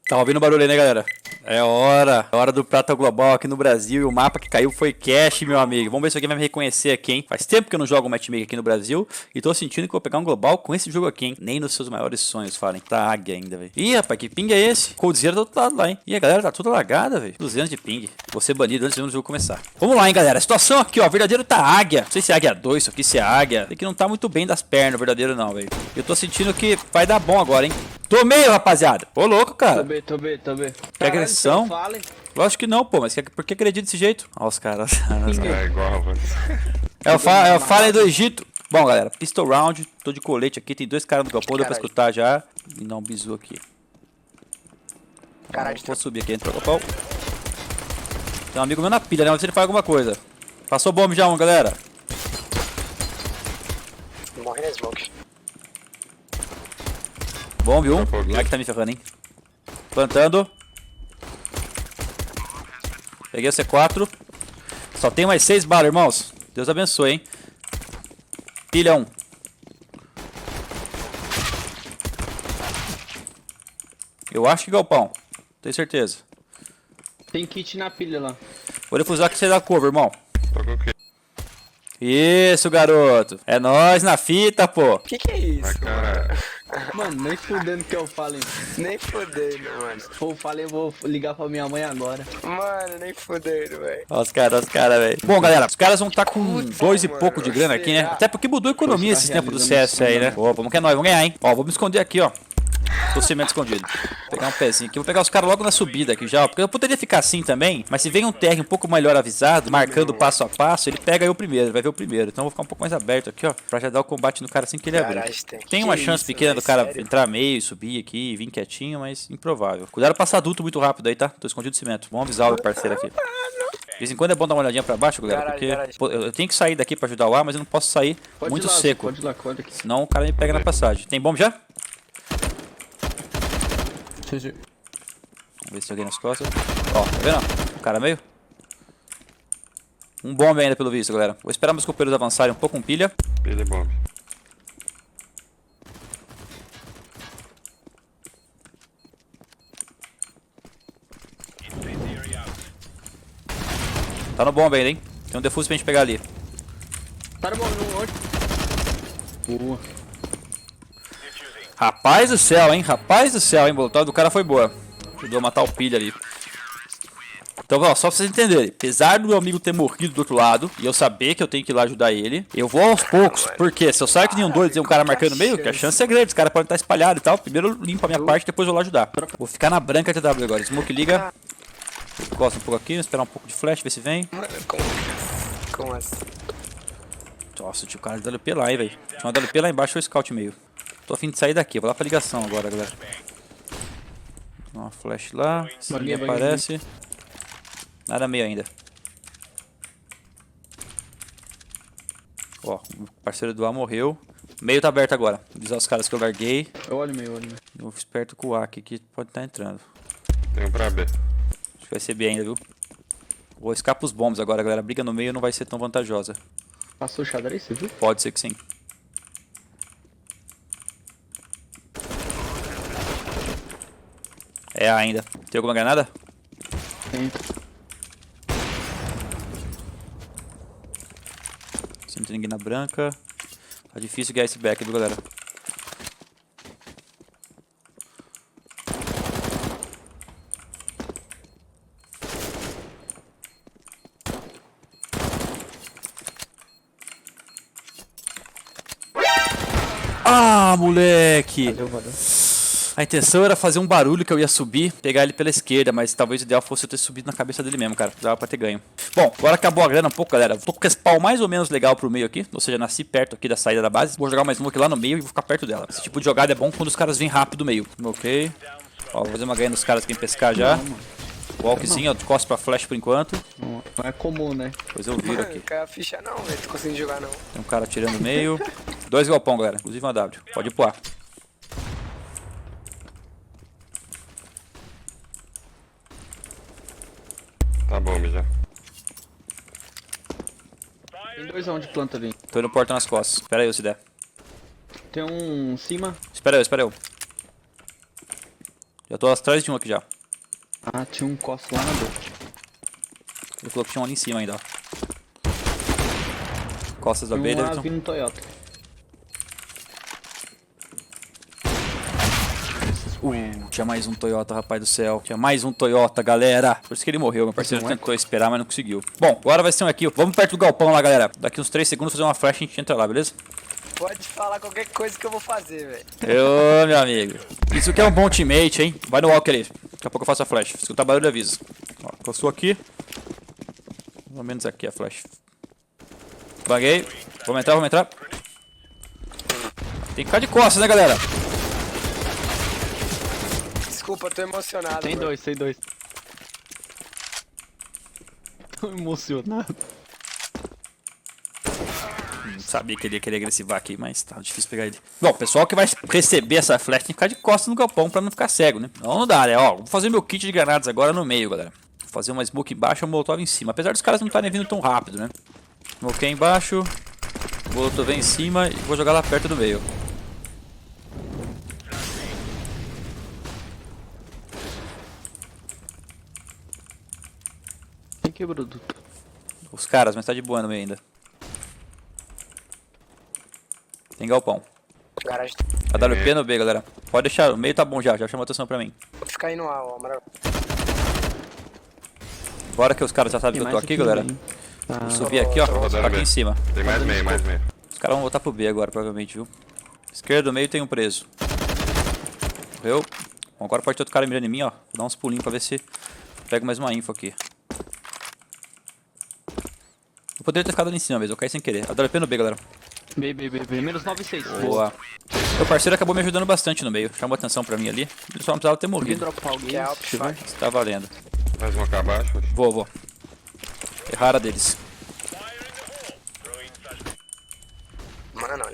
Tá ouvindo barulho aí, né, galera? É hora do Prata Global aqui no Brasil. E o mapa que caiu foi Cash, meu amigo. Vamos ver se alguém vai me reconhecer aqui, hein? Faz tempo que eu não jogo matchmaker aqui no Brasil. E tô sentindo que vou pegar um global com esse jogo aqui, hein? Nem nos seus maiores sonhos, falem. Tá águia ainda, velho. Ih, rapaz, que ping é esse? Coldzera do outro lado lá, hein? Ih, a galera tá toda lagada, velho. 200 de ping. Vou ser banido antes do jogo começar. Vamos lá, hein, galera. A situação aqui, ó. Verdadeiro tá águia. Não sei se é águia 2, isso aqui se é águia. Tem que não tá muito bem das pernas, verdadeiro não, velho. Eu tô sentindo que vai dar bom agora, hein? Tô meio, rapaziada. Ô, louco, cara. Tô bem. Que agressão. Lógico que não, pô, mas por que acredita desse jeito? Olha os caras. É igual, mano. É o Fallen do Egito. Bom, galera, pistol round. Tô de colete aqui. Tem dois caras no galpão, deu pra escutar já. E não bizu aqui. Caralho, Vou subir aqui, entrou o galpão. Tem um amigo meu na pilha, né? Vamos ver se ele faz alguma coisa. Passou bomba já, galera. morre na smoke. Bom, viu? Lá que tá me ferrando, hein? Plantando. Peguei o C4. Só tem mais 6 balas, irmãos. Deus abençoe, hein? Pilha 1. Eu acho que galpão. Tenho certeza. Tem kit na pilha lá. Vou defusar que você dá cover, irmão. Tô com o quê? Isso, garoto. É nóis na fita, pô. Que é isso, Vai, cara. Mano, nem fudendo que eu falei. Nem fudendo, mano. Se for falei, eu vou ligar pra minha mãe agora. Mano, nem fudendo, velho. Olha os caras, velho. Bom, galera, os caras vão estar com 2 e pouco de grana aqui, né? Até porque mudou a economia esse tempo do CS aí, né? Pô, vamos que é nóis, vamos ganhar, hein? Ó, vou me esconder aqui, ó. Tô cimento escondido. Vou pegar um pezinho aqui. Vou pegar os caras logo na subida aqui já, ó. Porque eu poderia ficar assim também. Mas se vem um TR um pouco melhor avisado, marcando passo a passo, ele pega aí o primeiro, vai ver o primeiro. Então eu vou ficar um pouco mais aberto aqui, ó. Pra já dar o combate no cara assim que ele abrir. Tem uma chance pequena do cara entrar meio, subir aqui e vir quietinho, mas improvável. Cuidado pra passar adulto muito rápido aí, tá? Tô escondido de cimento. Vamos avisar o meu parceiro aqui. De vez em quando é bom dar uma olhadinha pra baixo, galera, porque pô, eu tenho que sair daqui pra ajudar o ar, mas eu não posso sair muito seco. Pode ir lá, corta aqui. Senão o cara me pega na passagem. Tem bomba já? Sim. Vamos ver se tem alguém nas costas. Ó, tá vendo? O cara meio. Um bomba ainda pelo visto, galera. Vou esperar meus companheiros avançarem um pouco com pilha. Pilha bomba. Tá no bomba ainda, hein? Tem um defuse pra gente pegar ali. Tá no bom, onde? Boa. Rapaz do céu, hein? Rapaz do céu, hein? O do cara foi boa. Ajudou a matar o pilha ali. Então, ó, só pra vocês entenderem. Apesar do meu amigo ter morrido do outro lado, e eu saber que eu tenho que ir lá ajudar ele, eu vou aos poucos. Porque se eu saio que nenhum dois e um cara marcando no meio, que a chance é grande. Os caras podem estar espalhados e tal. Primeiro eu limpo a minha parte, depois eu vou lá ajudar. Vou ficar na branca TW agora. Smoke liga. Costa um pouco aqui, esperar um pouco de flash, ver se vem. Mano, como assim? Nossa, tinha o cara de WP lá, hein, velho. Tinha uma WP lá embaixo, foi o scout meio. Tô a fim de sair daqui, vou lá pra ligação agora, galera. Uma flash lá, se ninguém aparece. Nada meio ainda. Ó, o parceiro do A morreu. Meio tá aberto agora. Vou avisar os caras que eu larguei. Eu olho meio. Eu vou esperto com o A aqui, que pode estar entrando. Tem um pra B. Acho que vai ser B ainda, viu? Vou escapar os bombs agora, galera. A briga no meio não vai ser tão vantajosa. Passou o xadrez, você viu? Pode ser que sim. É A ainda. Tem alguma granada? Tem. Se não tem ninguém na branca. Tá difícil ganhar esse back, viu, galera? Ah, moleque! Valeu. A intenção era fazer um barulho que eu ia subir, pegar ele pela esquerda, mas talvez o ideal fosse eu ter subido na cabeça dele mesmo, cara. Dava pra ter ganho. Bom, agora acabou a grana um pouco, galera. Tô com o spawn mais ou menos legal pro meio aqui, ou seja, nasci perto aqui da saída da base. Vou jogar mais smoke lá no meio e vou ficar perto dela. Esse tipo de jogada é bom quando os caras vêm rápido do meio. Ok. Ó, vou fazer uma ganha nos caras que vêm pescar já. Walkzinho, eu costo pra flash por enquanto. Não é comum, né? Depois eu viro aqui. Não quero ficha não, velho. Tô conseguindo jogar não. Tem um cara atirando no meio. 2 galpão, galera. Inclusive uma W. Pode ir pro A. Tá bomba já. Tem dois onde planta ali. Tô indo porta nas costas. Espera aí, se der. Tem um em cima. Espera eu. Já tô atrás de um aqui já. Ah, tinha um costo lá na B. Ele falou que tinha um ali em cima ainda, ó. Costas da B, Tinha um deve lá ter um- vindo Toyota. Tinha mais um Toyota, rapaz do céu. Tinha mais um Toyota, galera. Por isso que ele morreu. Meu parceiro Mas não é? tentou esperar, mas não conseguiu. Bom, agora vai ser um aqui. Vamos perto do galpão lá, galera. Daqui uns 3 segundos fazer uma flash e a gente entra lá, beleza? Pode falar qualquer coisa que eu vou fazer, velho. Ô, meu amigo. Isso aqui é um bom teammate, hein? Vai no walker ali. Daqui a pouco eu faço a flash. Se escutar barulho, avisa. Ó, passou aqui. Pelo menos aqui a flash. Baguei. Vamos entrar, vamos entrar. Tem que ficar de costas, né, galera? Desculpa, eu tô emocionado. Tem mano. dois, tem dois. Tô emocionado. Sabia que ele ia querer agressivar aqui, mas tá difícil pegar ele. Bom, o pessoal que vai receber essa flash tem que ficar de costas no galpão pra não ficar cego, né? Não dá, né? Ó, vou fazer meu kit de granadas agora no meio, galera. Vou fazer uma smoke embaixo e um molotov em cima. Apesar dos caras não estarem vindo tão rápido, né? Smoke embaixo, molotov em cima e vou jogar lá perto do meio. Quem quebrou o duto? Os caras, mas tá de boa no meio ainda. Tem galpão. Garagem. AWP no B, galera. Pode deixar, o meio tá bom já chamou atenção pra mim. Vou ficar aí no A, ó, amarelo. Agora que os caras já sabem que eu tô aqui, galera. Vou subir aqui, ó. rodando Aqui B. em cima. Tem mais meio, mais meio. Os caras vão voltar pro B agora, provavelmente, viu? Esquerda do meio tem um preso. Morreu. Bom, agora pode ter outro cara mirando em mim, ó. Vou dar uns pulinhos pra ver se pego mais uma info aqui. Eu poderia ter ficado ali em cima mesmo, eu caí sem querer. AWP no B, galera. B, menos 9,6. Boa. Meu parceiro acabou me ajudando bastante no meio. Chamou atenção pra mim ali. Ele só não precisava ter Alguém morrido. dropar alguém? Que é se tiver? Alpha. Tá valendo. Mais uma cá abaixo. Vou. Errara deles. Mano, não.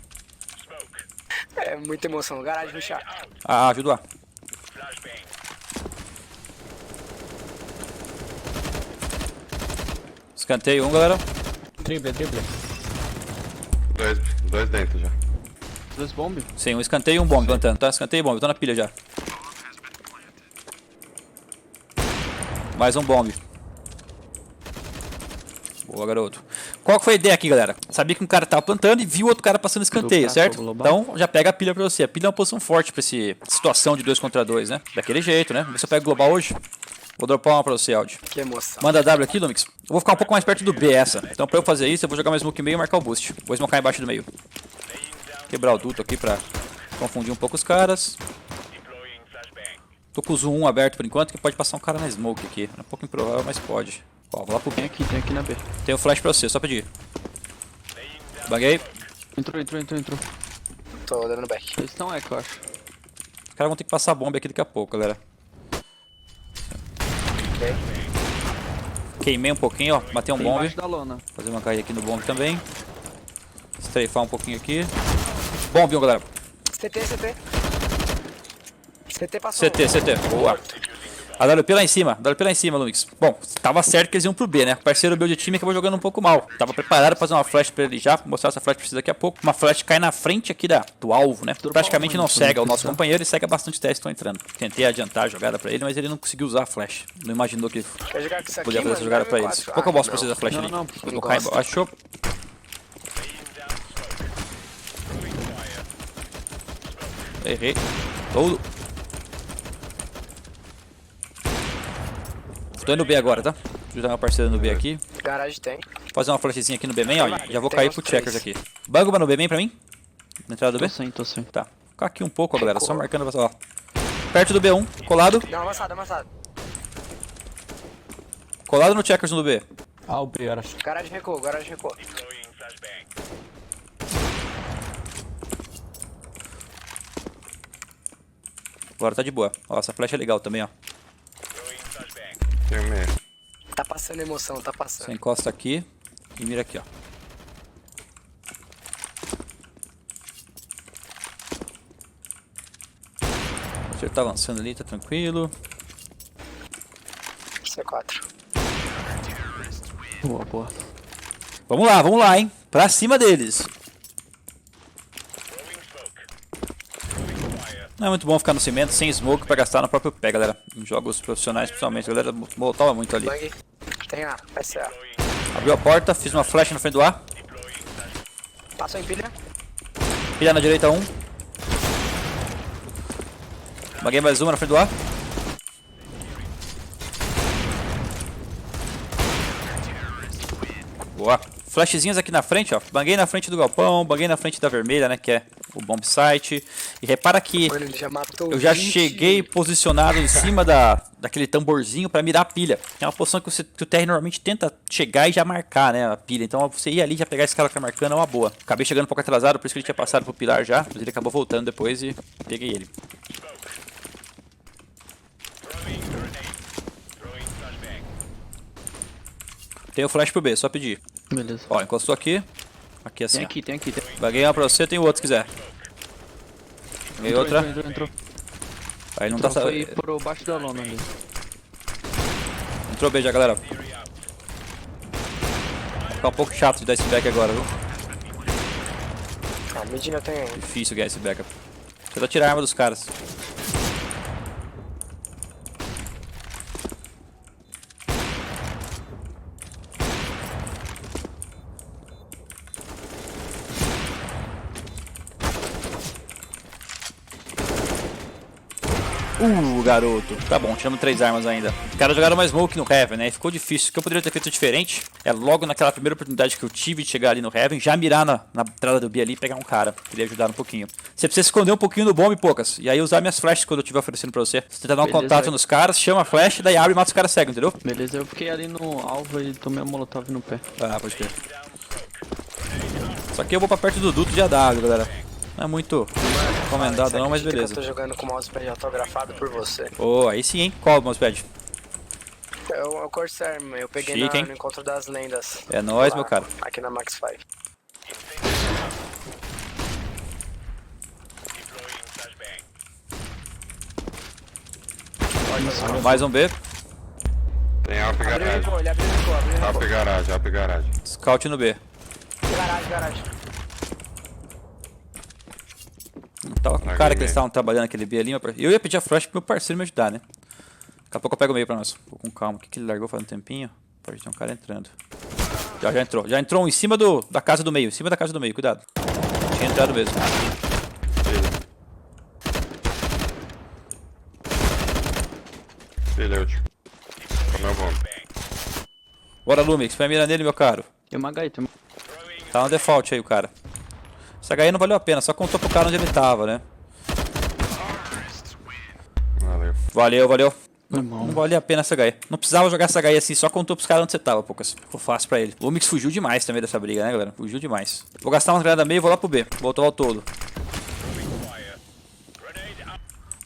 É muita emoção. Garagem no chá. Ah, ajuda lá. Escanteio um, galera. Drible. Dois dentro já. Dois bombes? Sim, um escanteio e um bombe plantando, tá? Escanteio e bombe, tô na pilha já. Mais um bombe. Boa, garoto. Qual que foi a ideia aqui, galera? Sabia que um cara tava plantando e viu outro cara passando escanteio, Dupla, certo? global. Então já pega a pilha pra você. A pilha é uma posição forte pra essa situação de 2 contra 2, né? Daquele jeito, né? Vamos ver se eu pego global hoje. Vou dropar uma pra você, Audi. Que emoção. Manda W aqui, Lumix. Eu vou ficar um pouco mais perto do B essa. Então pra eu fazer isso, eu vou jogar mais smoke meio e marcar o boost. Vou smocar embaixo do meio. Quebrar o duto aqui pra confundir um pouco os caras. Tô com o zoom 1 aberto por enquanto, que pode passar um cara na smoke aqui. É um pouco improvável, mas pode. Ó, vou lá pro B. Tem aqui na B. Tem um flash pra você, só pedir. Baguei. Entrou. Tô dando back. Eles estão eco, eu acho. Os caras vão ter que passar a bomba aqui daqui a pouco, galera. Queimei um pouquinho, ó. Matei um Tem bombe. embaixo da lona. Fazer uma caída aqui no bombe também. Strafar um pouquinho aqui. Bombe, galera. CT. CT passou. CT. Boa. AWP lá em cima, Lumix. Bom, tava certo que eles iam pro B, né? O parceiro meu de time acabou jogando um pouco mal. Tava preparado pra fazer uma flash pra ele já, mostrar essa flash pra vocês daqui a pouco. Uma flash cai na frente aqui do alvo, né? Praticamente não cega o nosso companheiro e cega bastante testes que estão entrando. Tentei adiantar a jogada pra ele, mas ele não conseguiu usar a flash. Não imaginou que Quer jogar com isso aqui, podia fazer mano? essa jogada pra eles. Pouco eu posso pra vocês a flash ali. Não, Vou cair embaixo. Errei. Todo. Tô indo no B agora, tá? Vou ajudar meu parceiro no B aqui. Garagem tem. Vou fazer uma flashzinha aqui no B main, ó. Já vou Tem cair uns pro três. checkers aqui. Bango no B main pra mim? Na entrada do B? Tô sem. Tá. Vou ficar aqui um pouco, ó, galera. Só marcando, ó. Perto do B1, colado. Não, avançado. Colado no checkers no B. Ah, o B, era. Garagem recuou. Agora tá de boa. Ó, essa flash é legal também, ó. Tem um meio. Tá passando emoção, tá passando. Você encosta aqui e mira aqui, ó. Ele tá avançando ali, tá tranquilo. C4. Boa. Vamos lá, hein? Pra cima deles. Não é muito bom ficar no cimento sem smoke pra gastar no próprio pé, galera. Em jogos profissionais, principalmente. A galera molotava muito ali. Bang. Tem A, SA. Abriu a porta, fiz uma flash na frente do A. Passou em pilha. Pilha na direita 1. Baguei mais uma na frente do A. Boa. Flashzinhas aqui na frente, ó. Banguei na frente do galpão, banguei na frente da vermelha, né? Que é o bomb site. E repara que Mano, ele já matou eu já 20. cheguei posicionado em cima daquele tamborzinho pra mirar a pilha. É uma posição que o TR normalmente tenta chegar e já marcar, né? A pilha. Então você ir ali e já pegar esse cara que tá marcando é uma boa. Acabei chegando um pouco atrasado, por isso que ele tinha passado pro pilar já. Mas ele acabou voltando depois e peguei ele. Tem o flash pro B, só pedir. Beleza. Ó, encostou aqui. Aqui assim, Tem ó. aqui, tem aqui. Tem... Baguei uma pra você, tem outro se quiser. Peguei outra. Entrou. Aí não tá Então foi por baixo da lona ali. Entrou B já, galera. Vai ficar um pouco chato de dar esse back agora, viu? A mid não tem. Difícil ganhar esse backup. Tenta tirar a arma dos caras. Garoto. Tá bom, tiramos 3 armas ainda. Os caras jogaram mais smoke no Heaven, né? E ficou difícil. O que eu poderia ter feito diferente é logo naquela primeira oportunidade que eu tive de chegar ali no Heaven, já mirar na entrada do B ali e pegar um cara. Queria ajudar um pouquinho. Você precisa esconder um pouquinho no bomb, poucas. E aí usar minhas flashes quando eu estiver oferecendo pra você. Você tenta dar um Beleza, contato nos caras, chama a flash, daí abre e mata os caras cegos, entendeu? Beleza, eu fiquei ali no alvo e tomei a molotov no pé. Ah, pode ter. Só que eu vou pra perto do duto de AW, galera. Não é muito recomendado não, mas beleza. Eu tô jogando com o mousepad autografado por você. Oh, aí sim, hein? Qual o mousepad? É o Corsair, eu peguei Chique, hein? no Encontro das Lendas. É nóis, Lá, meu cara. Aqui na Max 5. Mais um B. Tem Alp e Abriu o garagem. Rico, ele abriu o Rico, abriu o Alp Rico. e garagem, Alp e garagem. Scout no B. Garagem. Não tava com o cara que eles estavam trabalhando aquele B ali. Eu ia pedir a flash pro meu parceiro me ajudar, né? Daqui a pouco eu pego o meio pra nós. Vou com calma. O que ele largou faz um tempinho? Pode ter um cara entrando. Já entrou. Já entrou um em cima da casa do meio. Em cima da casa do meio, cuidado. Tinha entrado mesmo. Filha, útil. Comeu bomba. Bora, Lumix. Vai mirar nele, meu caro. Tem uma HI, tem uma... Tá no default aí o cara. Essa HE não valeu a pena, só contou pro cara onde ele tava, né? Valeu. Valeu. Normal. Não valia a pena essa HE. Não precisava jogar essa HE assim, só contou pros caras onde você tava, poucas. Ficou fácil pra ele. O Lumix fugiu demais também dessa briga, né, galera? Fugiu demais. Vou gastar uma granada meio e vou lá pro B. Voltou ao todo.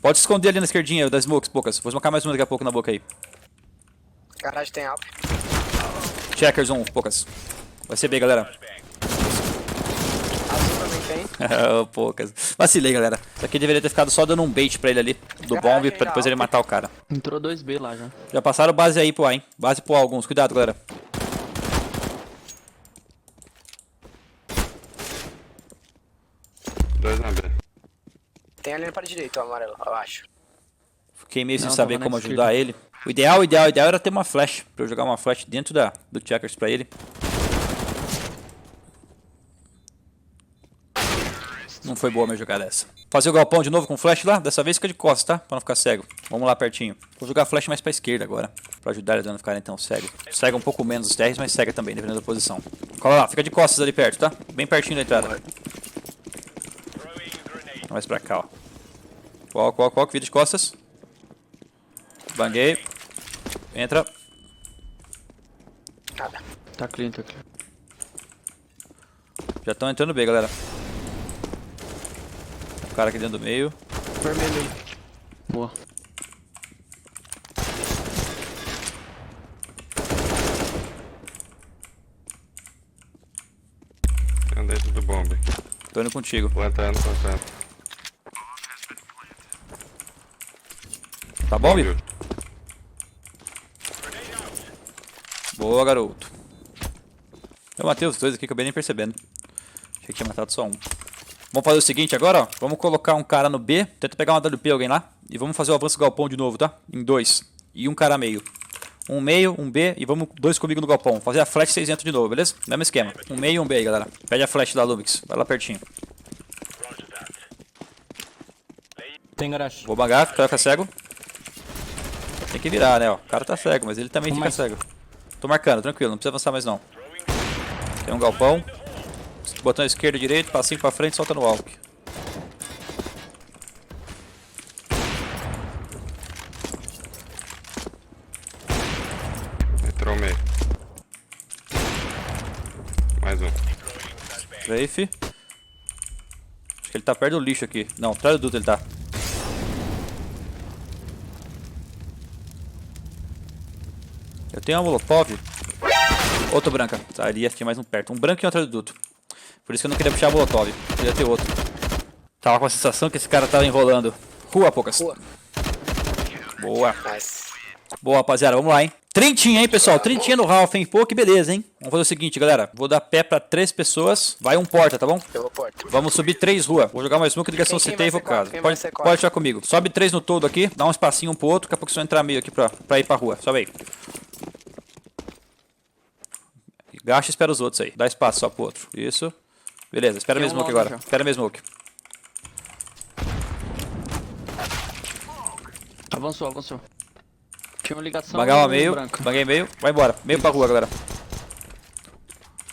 Pode se esconder ali na esquerdinha das smokes, poucas. Vou smocar mais uma daqui a pouco na boca aí. Garagem tem Alp. Checkers 1, poucas. Vai ser B, galera. Azul também tem. Poucas. Vacilei, galera. Isso aqui deveria ter ficado só dando um bait pra ele ali, do bomb, pra depois ele matar o cara. Entrou 2B lá já. Já passaram base aí pro A, hein? Base pro A alguns. Cuidado, galera. Dois na B. Tem ali para a direita, o amarelo, eu acho. Fiquei meio sem Não, saber tava como na ajudar ele. O ideal era ter uma flash. Pra eu jogar uma flash dentro do checkers pra ele. Não foi boa a minha jogada essa. Fazer o galpão de novo com flash lá? Dessa vez fica de costas, tá? Pra não ficar cego. Vamos lá pertinho. Vou jogar flash mais pra esquerda agora. Pra ajudar eles a não ficarem tão cego. Cega um pouco menos os TRs, mas cega também, dependendo da posição. Cola lá, fica de costas ali perto, tá? Bem pertinho da entrada. Mais pra cá, ó. Qual, vira de costas. Banguei. Entra. Nada. Tá clean, tá clean. Já estão entrando B, galera. O cara aqui dentro do meio. Vermelho aí. Boa. Tem dentro do bombe. Tô indo contigo. Plantando. Tá bom, Bombe, Bi? útil. Boa, garoto. Eu matei os dois aqui, acabei nem percebendo. Achei que tinha matado só um. Vamos fazer o seguinte agora, ó. Vamos colocar um cara no B. Tenta pegar uma WP alguém lá. E vamos fazer o avanço do galpão de novo, tá? Em 2. E um cara meio. Um meio, um B. E vamos 2 comigo no galpão. Fazer a flash 6 entram de novo, beleza? Mesmo esquema. Um meio e um B aí, galera. Pede a flash da Lumix. Vai lá pertinho. Tem garagem. Vou bangar, fica cego. Tem que virar, né, ó. O cara tá cego, mas ele também fica cego. Tô marcando, tranquilo. Não precisa avançar mais não. Tem um galpão. Botão esquerdo e direito, passinho pra frente, solta no walk. Entrou meio. Mais um. Strafe. Acho que ele tá perto do lixo aqui. Não, atrás do duto ele tá. Eu tenho uma molotov. Outra branca. Tá, ali tinha mais um perto. Um branco e um atrás do duto. Por isso que eu não queria puxar a molotov. Queria ter outro. Tava com a sensação que esse cara tava enrolando. Rua, poucas. Rua. Boa. Nice. Boa, rapaziada. Vamos lá, hein. Trintinha, hein, pessoal. Trintinha no Ralph, hein. Pô, que beleza, hein. Vamos fazer o seguinte, galera. Vou dar pé pra 3 pessoas. Vai um porta, tá bom? Eu vou porta. Vamos subir 3 rua. Vou jogar mais smoke, ligação Quem CT vai e vou ser pro casa. quatro? Quem vai Pode, ser quatro? pode ficar comigo. Sobe 3 no todo aqui. Dá um espacinho um pro outro. Daqui a pouco vocês vão entrar meio aqui pra ir pra rua. Sobe aí. Gacha e espera os outros aí. Dá espaço só pro outro. Isso. Beleza, espera Tem mesmo um smoke logo agora. já. Espera mesmo smoke. Avançou, avançou. Tinha uma ligação Bangar uma meio. branca. Banguei meio. Vai embora. Meio pra rua, galera.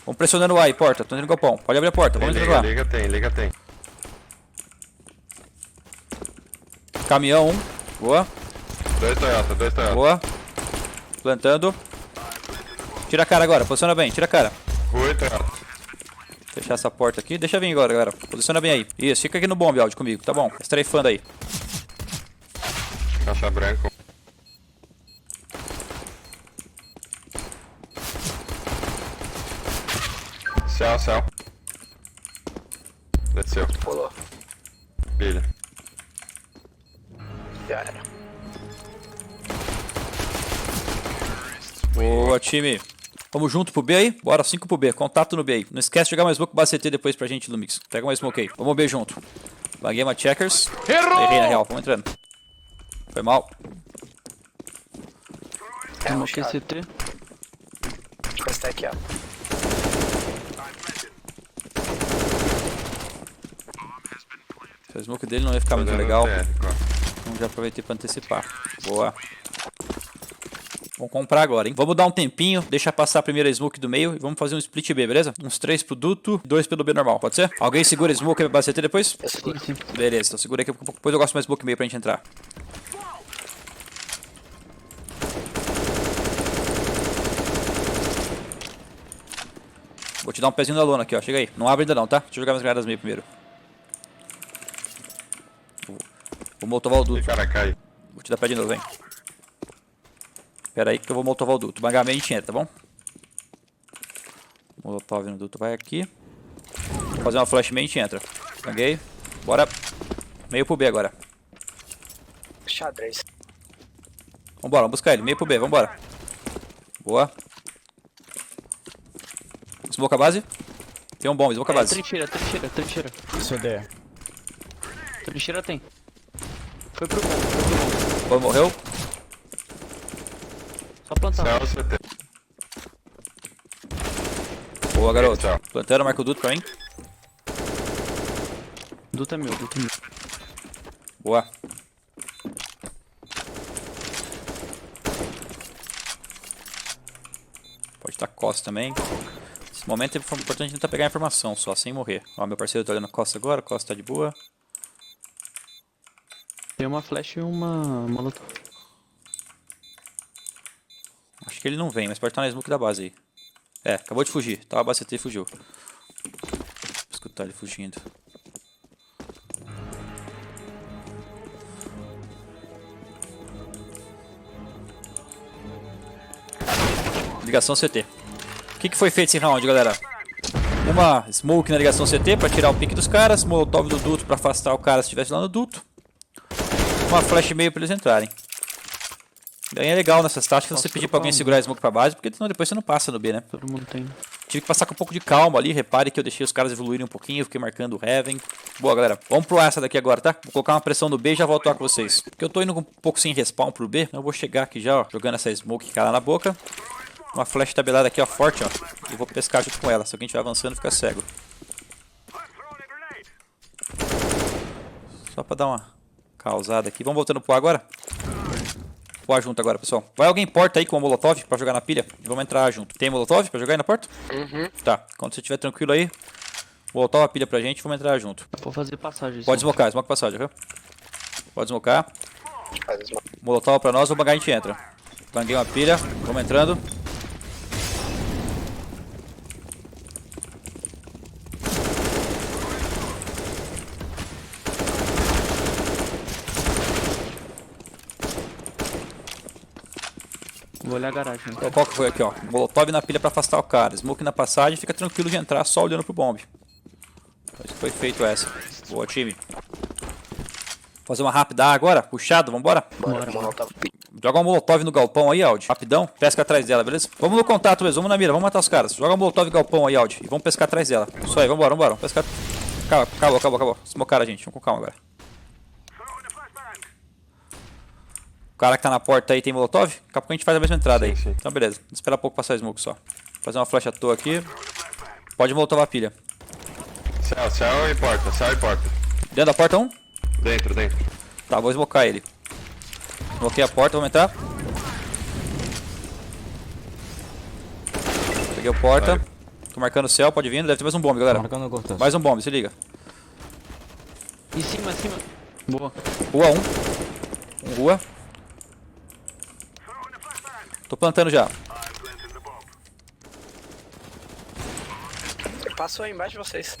Vamos pressionando o A aí, porta. Tô indo no galpão. Pode abrir a porta. Tem, Vamos entrar lá. liga tem. Caminhão 1. Boa. 2 Toyota. Boa. Plantando. Tira a cara agora. Posiciona bem. Tira a cara. Rua e Toyota. Fechar essa porta aqui. Deixa vir agora, galera. Posiciona bem aí. Isso. Fica aqui no bomb, áudio comigo. Tá bom. Estrafando aí. Caixa branca. Céu. Desceu. Pulou. Bilha. Já era. Boa, time. Vamos junto pro B aí? Bora, 5 pro B. Contato no B aí. Não esquece de jogar mais smoke base CT depois pra gente, Lumix. Pega mais smoke aí. Vamos B junto. Baguei uma checkers. Errei na real. Vamos entrando. Foi mal. Tem uma rushado. QCT. Com esse aqui, ó. O smoke dele não ia ficar muito Tô dando legal. TR, ó. Então já aproveitei pra antecipar. Boa. Vamos comprar agora, hein? Vamos dar um tempinho, deixar passar a primeira smoke do meio e vamos fazer um split B, beleza? Uns 3 pro duto e 2 pelo B normal, pode ser? Alguém segura a smoke aí pra CT depois? Eu seguro. Sim. Beleza, então segura aqui, depois eu gosto mais smoke meio pra gente entrar. Vou te dar um pezinho na lona aqui, ó. Chega aí. Não abre ainda não, tá? Deixa eu jogar minhas granadas meio primeiro. Vou moltovar o duto. E cara cai. Vou te dar pé de novo, vem. Pera aí que eu vou moltovar o duto. Bangar meio a gente entra, tá bom? Molotov no duto vai aqui. Vou fazer uma flash meio a gente entra. Banguei. Bora. Meio pro B agora. Xadrez. Vambora, vamos buscar ele. Meio pro B, vambora. Boa. Smoke a base. Tem um bom, smoke a base. Trincheira. CD. Trincheira tem. Foi pro bom. Bom, morreu. Só plantar. Céu, CT. Boa, garoto. Tchau. Plantando, marca o duto pra mim. Duto é meu. Boa. Pode estar costa também. Nesse momento é importante tentar pegar a informação só, sem morrer. Ó, meu parceiro tá olhando a costa agora, a costa tá de boa. Tem uma flash e uma molotov. Acho que ele não vem, mas pode estar na smoke da base aí. É, acabou de fugir. Tava a base CT e fugiu. Vou escutar ele fugindo. Ligação CT. O que foi feito esse round, galera? Uma smoke na ligação CT para tirar o pique dos caras. Molotov do duto para afastar o cara se estivesse lá no duto. Uma flash meio para eles entrarem. Daí é legal nessas táticas você pedir para alguém segurar a smoke para base, porque senão depois você não passa no B, né? Todo mundo tem. Tive que passar com um pouco de calma ali. Repare que eu deixei os caras evoluírem um pouquinho. Fiquei marcando o Heaven. Boa, galera. Vamos pro essa daqui agora, tá? Vou colocar uma pressão no B e já volto lá com vocês. Porque eu tô indo um pouco sem respawn pro B. Então eu vou chegar aqui já, ó. Jogando essa smoke cara na boca. Uma flash tabelada aqui, ó. Forte, ó. E vou pescar junto com ela. Se alguém estiver avançando, fica cego. Só pra dar uma causada aqui. Vamos voltando pro A agora? Pro A junto agora, pessoal. Vai alguém porta aí com o molotov pra jogar na pilha? E vamos entrar junto. Tem molotov pra jogar aí na porta? Uhum. Tá. Quando você estiver tranquilo aí, voltar a pilha pra gente, vamos entrar junto. Vou fazer passagem. Pode smocar, smoke passagem, viu? Pode smocar. Faz as mãos. Molotov pra nós, o bangar a gente entra. Banguei uma pilha, vamos entrando. Vou olhar a garagem. Né? Então, qual que foi aqui, ó? Molotov na pilha pra afastar o cara. Smoke na passagem, fica tranquilo de entrar só olhando pro bomb. Então, isso foi feito essa. Boa, time. Fazer uma rápida agora, puxado, vambora? Bora, molotov. Joga um molotov no galpão aí, Audi. Rapidão, pesca atrás dela, beleza? Vamos no contato mesmo, vamos na mira, vamos matar os caras. Joga um molotov no galpão aí, Audi. E vamos pescar atrás dela. Isso aí, vambora. Vamos pescar. Acabou. Smocaram a gente, vamos com calma agora. O cara que tá na porta aí tem molotov? Daqui a pouco a gente faz a mesma entrada aí. Sim. Então beleza, espera um pouco passar smoke só. Fazer uma flash à toa aqui. Pode molotov a pilha. Céu e porta, céu e porta. Dentro da porta um? Dentro. Tá, vou smocar ele. Smokei a porta, vamos entrar. Peguei o porta. Tô marcando o céu, pode vir. Deve ter mais um bomb, galera. Marcando o cortão. Mais um bomb, se liga. Em cima. Boa. Rua 1. Rua. Tô plantando já. Passou aí embaixo de vocês.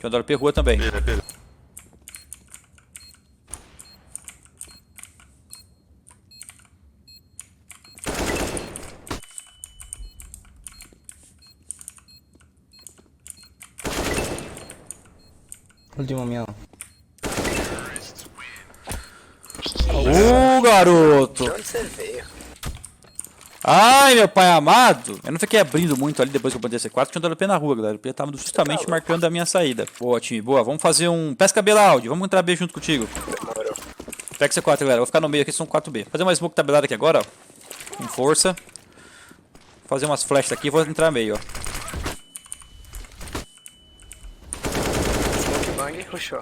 Tem o WP rua também. Pilha. Último miau. Garoto! De onde você veio? Ai, meu pai amado! Eu não fiquei abrindo muito ali depois que eu plantei C4, porque tinha um WP na rua, galera. O WP tava justamente marcando a minha saída. Boa, time, boa. Vamos fazer um pesca B lá, Audi. Vamos entrar B junto contigo. Demorou. Pega C4, galera. Vou ficar no meio aqui, são 4B. Fazer uma smoke tabelada aqui agora, ó. Com força. Fazer umas flashes aqui e vou entrar meio, ó. Smoke bang, puxou.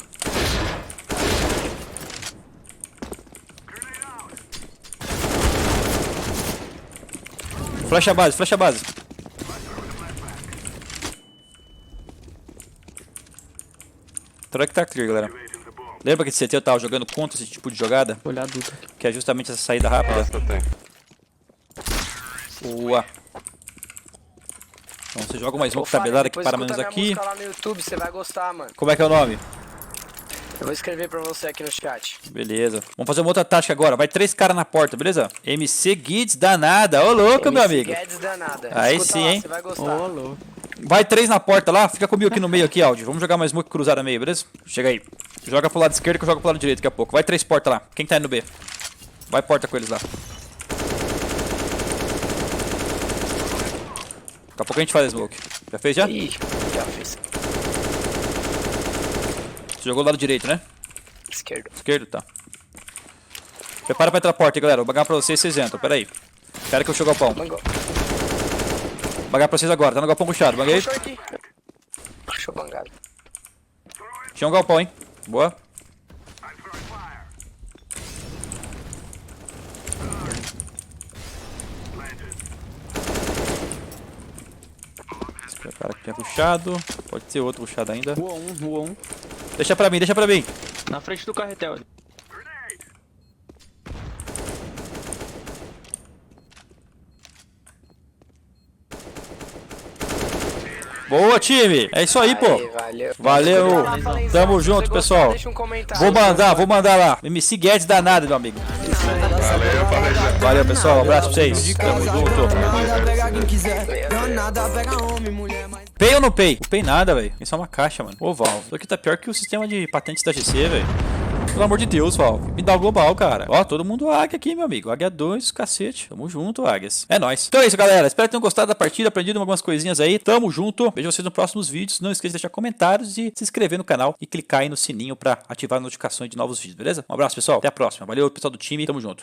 Flecha a base. Troca que tá clear, galera. Lembra que esse CT eu tava jogando contra esse tipo de jogada? Vou olhar a duta. Que é justamente essa saída rápida. Nossa, tem. Boa. Então você joga uma Ô, smoke Fábio, tabelada que depois para escuta menos minha aqui. música lá no YouTube, você vai gostar, mano. Como é que é o nome? Eu vou escrever pra você aqui no chat. Beleza. Vamos fazer uma outra tática agora. Vai 3 caras na porta, beleza? MC Guides danada. Ô louco, meu amigo. Guedes danada. Aí Escuta sim, lá, hein? Você vai Ô, gostar. louco. Vai 3 na porta lá. Fica comigo aqui no meio aqui, Audi. Vamos jogar uma smoke cruzada meio, beleza? Chega aí. Joga pro lado esquerdo que eu jogo pro lado direito daqui a pouco. Vai 3 portas lá. Quem tá indo no B? Vai porta com eles lá. Daqui a pouco a gente faz a smoke. Já fez já? Ih, já fiz. Você jogou do lado direito, né? Esquerdo. Esquerdo, tá. Prepara pra entrar a porta aí, galera. Vou bagar pra vocês e vocês entram. Pera aí. Espera que eu chego ao galpão. Mangou. Bagar pra vocês agora. Tá no galpão puxado. Baguei. Puxou aqui. Puxou bangado. Tinha um galpão, hein? Boa. Esse cara que tinha puxado. Pode ser outro puxado ainda. Rua 1. Deixa pra mim. Na frente do carretel ali. Boa, time! É isso aí, pô! Aí, valeu. Valeu! Tamo junto, Se você pessoal. gostar, deixa um comentário. Vou mandar lá. MC Guedes danado, meu amigo. Valeu, falei já. Valeu, pessoal. Um abraço pra vocês. Tamo junto. Pay ou não pay? Não pay nada, velho. Isso é uma caixa, mano. Ô, Val. Isso aqui tá pior que o sistema de patentes da GC, velho. Pelo amor de Deus, Valve. Me dá o global, cara. Ó, todo mundo águia aqui, meu amigo. Águia 2, cacete. Tamo junto, águias. É nóis. Então é isso, galera. Espero que tenham gostado da partida, aprendido algumas coisinhas aí. Tamo junto. Vejo vocês nos próximos vídeos. Não esqueça de deixar comentários e se inscrever no canal e clicar aí no sininho pra ativar as notificações de novos vídeos, beleza? Um abraço, pessoal. Até a próxima. Valeu, pessoal do time. Tamo junto.